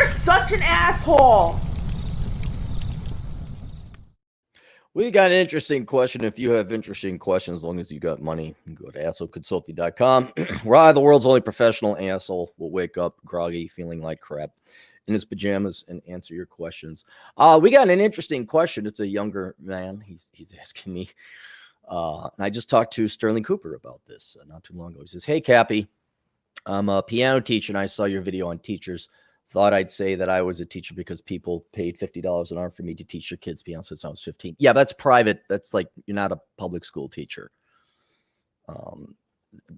You're such an asshole. We got an interesting question. If you have interesting questions, as long as you got money, you can go to assholeconsulting.com. Where the world's only professional asshole will wake up groggy, feeling like crap in his pajamas and answer your questions. We got an interesting question. It's a younger man. He's asking me. And I just talked to Sterling Cooper about this not too long ago. He says, "Hey, Cappy, I'm a piano teacher, and I saw your video on teachers. Thought I'd say that I was a teacher because people paid $50 an hour for me to teach your kids piano since I was 15. Yeah, that's private. That's like, you're not a public school teacher.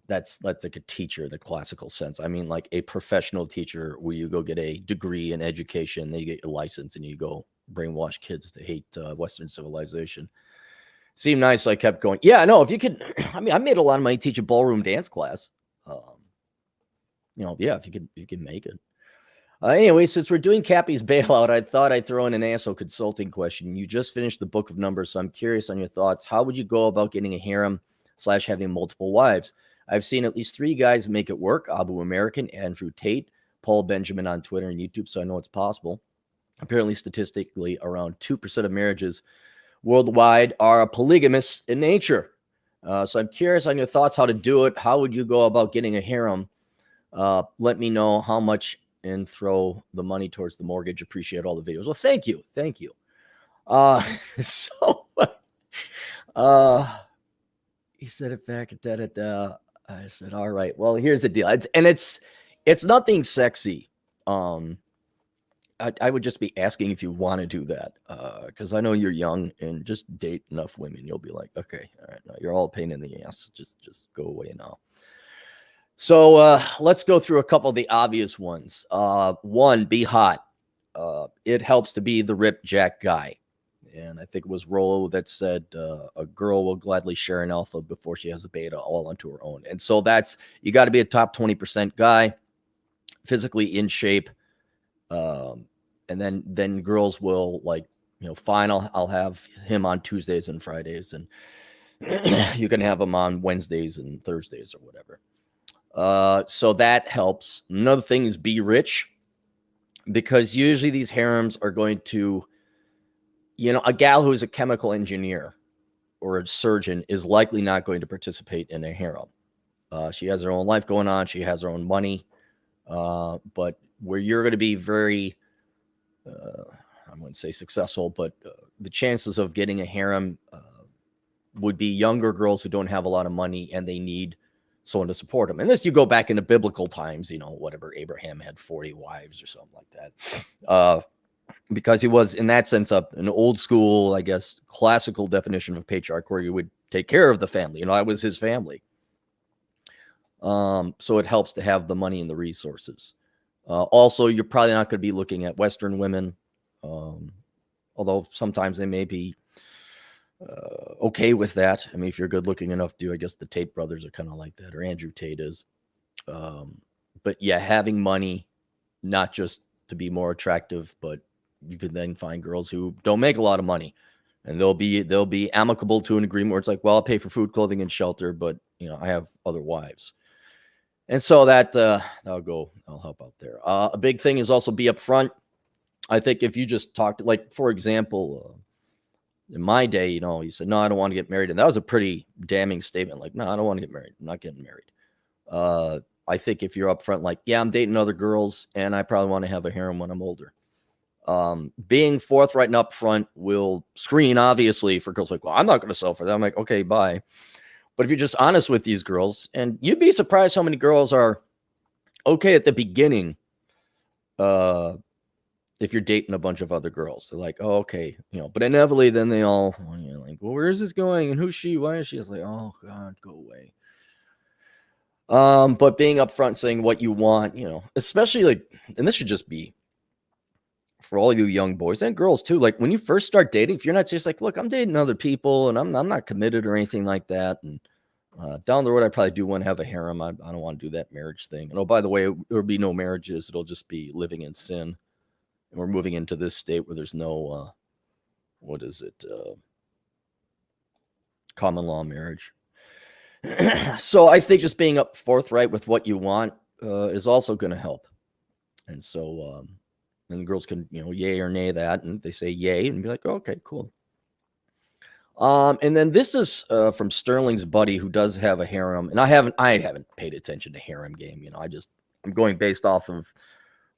That's like a teacher in the classical sense. I mean, like a professional teacher where you go get a degree in education, then you get your license, and you go brainwash kids to hate Western civilization. Seemed nice, so I kept going. Yeah, no, if you could, I mean, I made a lot of money teaching ballroom dance class. Yeah, if you can make it. Anyway, since we're doing Cappy's bailout, I thought I'd throw in an asshole consulting question. You just finished the Book of Numbers, so I'm curious on your thoughts. How would you go about getting a harem / having multiple wives? I've seen at least 3 guys make it work. Abu American, Andrew Tate, Paul Benjamin on Twitter and YouTube, so I know it's possible. Apparently, statistically, around 2% of marriages worldwide are polygamous in nature. So I'm curious on your thoughts how to do it. How would you go about getting a harem? Let me know how much and throw the money towards the mortgage. Appreciate all the videos. Well, thank you. He said it back at that. I said, all right, well, here's the deal. It's nothing sexy. I would just be asking if you want to do that. Cause I know you're young and just date enough women. You'll be like, okay, all right. No, you're all a pain in the ass. Just go away now. So let's go through a couple of the obvious ones. One, be hot. It helps to be the ripped jack guy. And I think it was Rollo that said a girl will gladly share an alpha before she has a beta all onto her own. And so you got to be a top 20% guy, physically in shape. And then girls will like, fine, I'll have him on Tuesdays and Fridays, and you can have him on Wednesdays and Thursdays or whatever. So that helps. Another thing is be rich, because usually these harems are going to, a gal who is a chemical engineer or a surgeon is likely not going to participate in a harem. She has her own life going on. She has her own money. But where you're going to be very, I wouldn't say successful, but the chances of getting a harem would be younger girls who don't have a lot of money and they need someone to support them. Unless you go back into biblical times, whatever, Abraham had 40 wives or something like that. Because he was, in that sense, an old school, I guess, classical definition of a patriarch where you would take care of the family. That was his family. So it helps to have the money and the resources. Also, you're probably not going to be looking at Western women, although sometimes they may be okay with that. I mean, if you're good looking enough to, I guess the Tate brothers are kind of like that, or Andrew Tate is. But yeah, having money, not just to be more attractive, but you could then find girls who don't make a lot of money, and they'll be amicable to an agreement where it's like, well, I'll pay for food, clothing, and shelter, but I have other wives. And so that'll help out there. A big thing is also be upfront. I think if you just talk to, like, for example, in my day, you said, no, I don't want to get married. And that was a pretty damning statement. Like, no, I don't want to get married. I'm not getting married. I think if you're upfront, like, yeah, I'm dating other girls and I probably want to have a harem when I'm older. Being forthright and upfront will screen, obviously, for girls like, well, I'm not going to sell for that. I'm like, okay, bye. But if you're just honest with these girls, and you'd be surprised how many girls are okay at the beginning, if you're dating a bunch of other girls. They're like, oh, okay, but inevitably then they all, like, well, where is this going? And who's she? Why is she? It's like, oh God, go away. But being upfront, saying what you want, especially like, and this should just be for all you young boys and girls too. Like when you first start dating, if you're not just like, look, I'm dating other people and I'm not committed or anything like that. And down the road, I probably do want to have a harem. I don't want to do that marriage thing. And oh, by the way, there'll be no marriages. It'll just be living in sin. And we're moving into this state where there's no, common law marriage. So I think just being forthright with what you want is also going to help. And so And the girls can, yay or nay that. And they say yay and be like, oh, okay, cool. And then this is from Sterling's buddy who does have a harem. And I haven't paid attention to harem game. I'm going based off of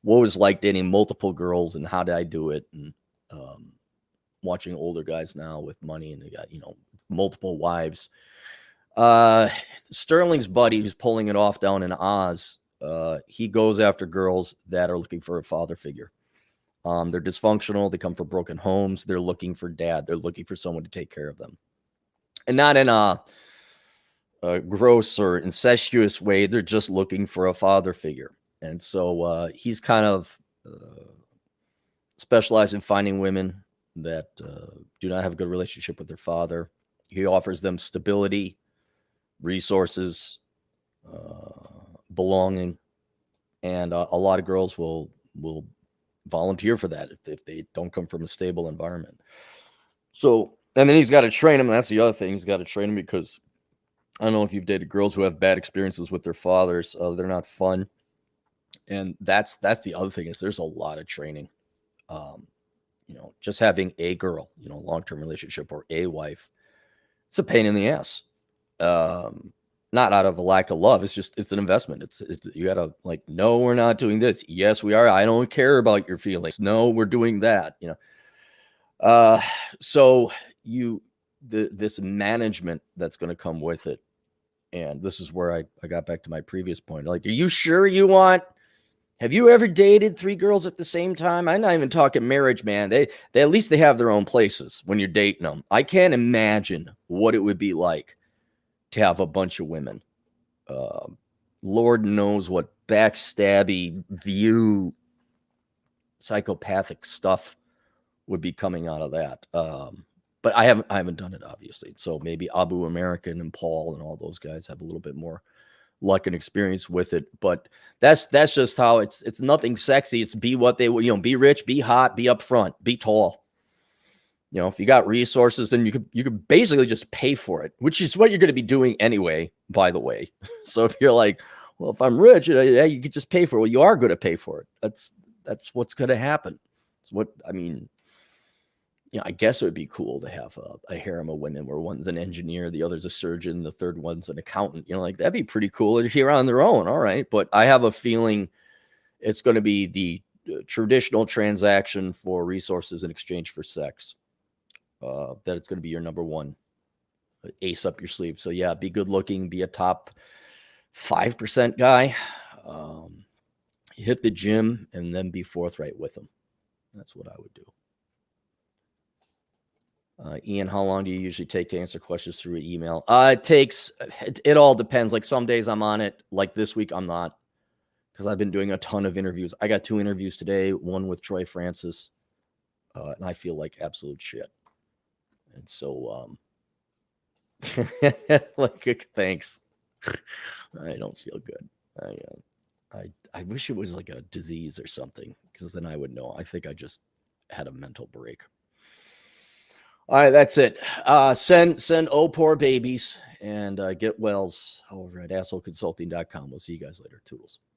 what was like dating multiple girls and how did I do it. And watching older guys now with money and they got, multiple wives. Sterling's buddy who's pulling it off down in Oz, he goes after girls that are looking for a father figure. They're dysfunctional. They come from broken homes. They're looking for dad. They're looking for someone to take care of them. And not in a gross or incestuous way. They're just looking for a father figure. And so he's kind of specialized in finding women that do not have a good relationship with their father. He offers them stability, resources, belonging, and a lot of girls will volunteer for that if they don't come from a stable environment. So, and then he's got to train them. That's the other thing. He's got to train them because I don't know if you've dated girls who have bad experiences with their fathers. They're not fun. And that's the other thing is there's a lot of training. Just having a girl, long-term relationship or a wife, it's a pain in the ass. Not out of a lack of love. It's an investment. It's you gotta like, no, we're not doing this. Yes, we are. I don't care about your feelings. No, we're doing that. So this management that's going to come with it. And this is where I got back to my previous point. Like, are you sure have you ever dated 3 girls at the same time? I'm not even talking marriage, man. They at least they have their own places when you're dating them. I can't imagine what it would be like to have a bunch of women. Lord knows what backstabby view psychopathic stuff would be coming out of that. But I haven't done it, obviously. So maybe Abu American and Paul and all those guys have a little bit more luck and experience with it. But that's just how it's nothing sexy. It's be what they be rich, be hot, be upfront, be tall. If you got resources, then you could basically just pay for it, which is what you're going to be doing anyway, by the way. So if you're like, well, if I'm rich, you could just pay for it. Well, you are going to pay for it. That's what's going to happen. It's what I mean. I guess it would be cool to have a harem of women where one's an engineer, the other's a surgeon, the third one's an accountant. That'd be pretty cool if you're on their own. All right. But I have a feeling it's going to be the traditional transaction for resources in exchange for sex. That it's going to be your number one ace up your sleeve. So yeah, be good looking, be a top 5% guy, hit the gym, and then be forthright with them. That's what I would do. Ian, how long do you usually take to answer questions through email? It all depends. Like some days I'm on it. Like this week I'm not, because I've been doing a ton of interviews. I got 2 interviews today, one with Troy Francis, and I feel like absolute shit. And so, thanks. I don't feel good. I wish it was like a disease or something, because then I would know. I think I just had a mental break. All right, that's it. Send oh poor babies and get wells over at assholeconsulting.com. We'll see you guys later. Toodles.